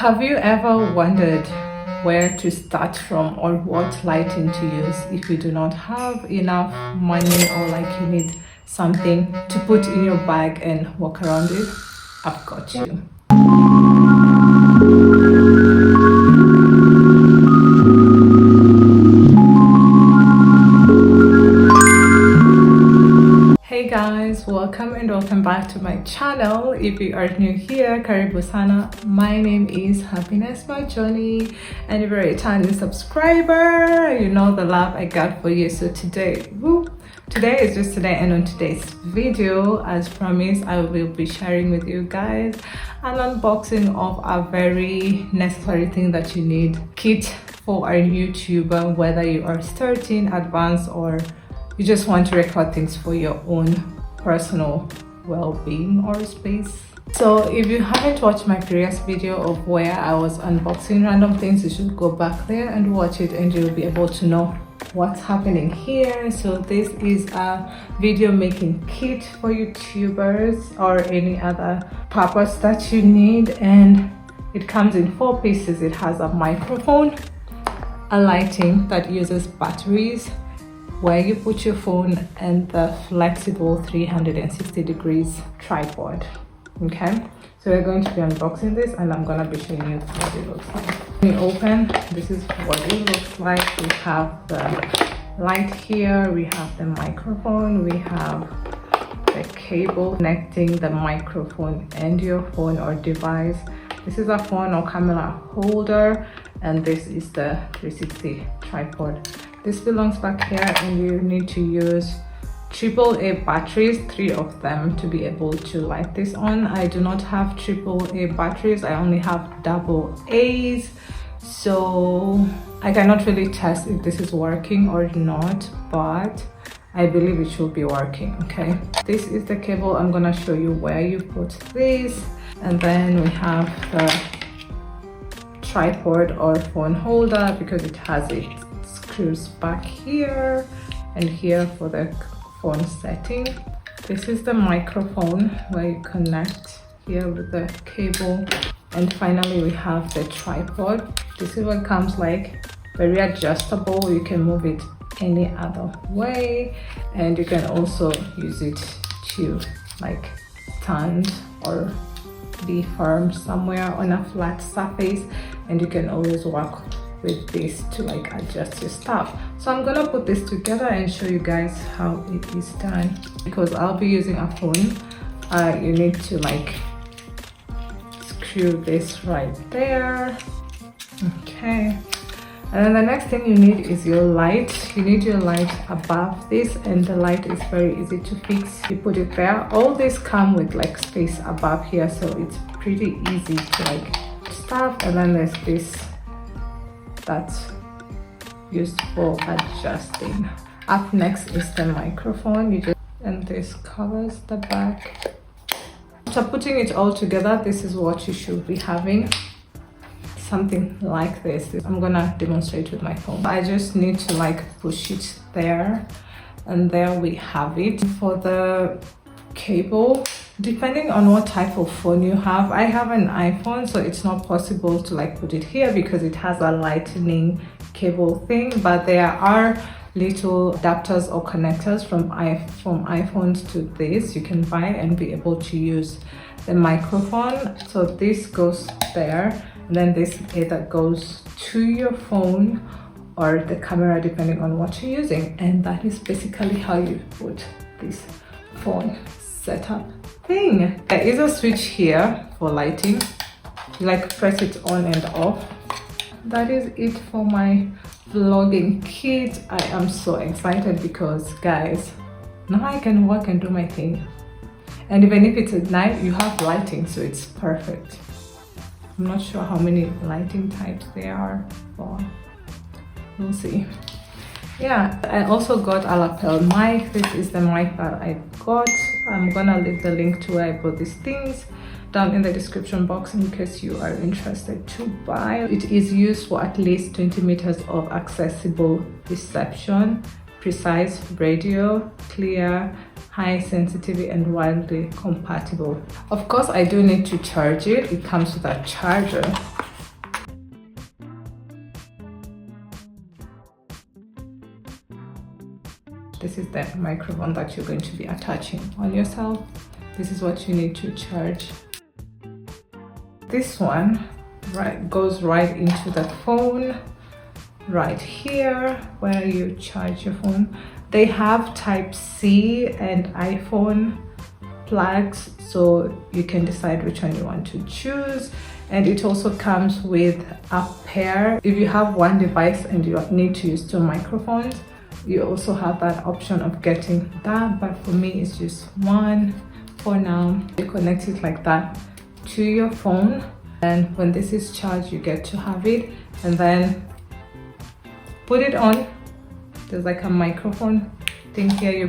Have you ever wondered where to start from or what lighting to use if you do not have enough money, or like you need something to put in your bag and walk around it? I've got you. Hey guys, welcome back to my channel. If you are new here, karibu sana. My name is Happiness My Journey, and if you're a returning subscriber, you know the love I got for you. So today is just today, and on today's video, as promised, I will be sharing with you guys an unboxing of a very necessary thing that you need, kit for a YouTuber, whether you are starting, advanced, or you just want to record things for your own personal well-being or space. So if you haven't watched my previous video of where I was unboxing random things, you should go back there and watch it, and you'll be able to know what's happening here. So this is a video making kit for YouTubers or any other purpose that you need, and it comes in 4 pieces. It has a microphone, a lighting that uses batteries, where you put your phone, and the flexible 360 degrees tripod. Okay, so we're going to be unboxing this, and I'm gonna be showing you what it looks like. When you open, this is what it looks like. We have the light here, we have the microphone, we have the cable connecting the microphone and your phone or device. This is a phone or camera holder, and this is the 360 tripod. This belongs back here, and you need to use AAA batteries, 3 of them, to be able to light this on. I do not have AAA batteries, I only have AA's, so I cannot really test if this is working or not, but I believe it should be working. Okay, this is the cable. I'm gonna show you where you put this, and then we have the tripod or phone holder, because it has it screws back here and here for the phone setting. This is the microphone where you connect here with the cable, and finally we have the tripod. This is what it comes like, very adjustable. You can move it any other way, and you can also use it to like stand or be firm somewhere on a flat surface, and you can always work with this to like adjust your stuff. So I'm gonna put this together and show you guys how it is done. Because I'll be using a phone, you need to like screw this right there. Okay, and then the next thing you need is your light. You need your light above this, and the light is very easy to fix. You put it there. All these come with like space above here, so it's pretty easy to like stuff. And then there's this that's used for adjusting. Up next is the microphone. And this covers the back. So putting it all together, this is what you should be having, something like this. I'm gonna demonstrate with my phone. I just need to like push it there, and there we have it. For the cable, depending on what type of phone you have, I have an iPhone, so it's not possible to like put it here because it has a lightning cable thing, but there are little adapters or connectors from iPhones to this you can buy and be able to use the microphone. So this goes there, and then this either goes to your phone or the camera, depending on what you're using. And that is basically how you put this phone setup thing. There is a switch here for lighting. You like press it on and off. That is it for my vlogging kit. I am so excited because guys, now I can work and do my thing, and even if it's at night, you have lighting, so it's perfect. I'm not sure how many lighting types there are, but we'll see. Yeah, I also got a lapel mic. This is the mic that I got. I'm gonna leave the link to where I bought these things down in the description box in case you are interested to buy. It is used for at least 20 meters of accessible reception, precise radio, clear, high sensitivity, and widely compatible. Of course, I do need to charge it. It comes with a charger. This is the microphone that you're going to be attaching on yourself. This is what you need to charge. This one goes right into the phone, right here where you charge your phone. They have Type-C and iPhone plugs, so you can decide which one you want to choose. And it also comes with a pair. If you have one device and you need to use 2 microphones, you also have that option of getting that, but for me it's just one for now. You connect it like that to your phone, and when this is charged you get to have it, and then put it on. There's like a microphone thing here. You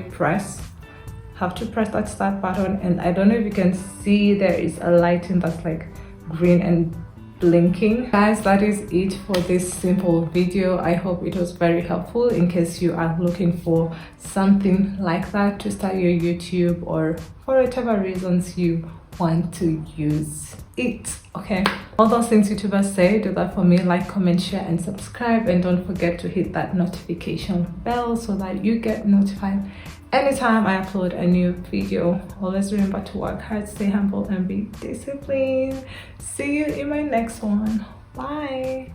have to press that start button, and I don't know if you can see, there is a lighting that's like green and blinking. Guys, that is it for this simple video. I hope it was very helpful in case you are looking for something like that to start your YouTube, or for whatever reasons you want to use it. Okay, all those things YouTubers say, do that for me. Like, comment, share and subscribe, and don't forget to hit that notification bell so that you get notified anytime I upload a new video. Always remember to work hard, stay humble and be disciplined. See you in my next one. Bye.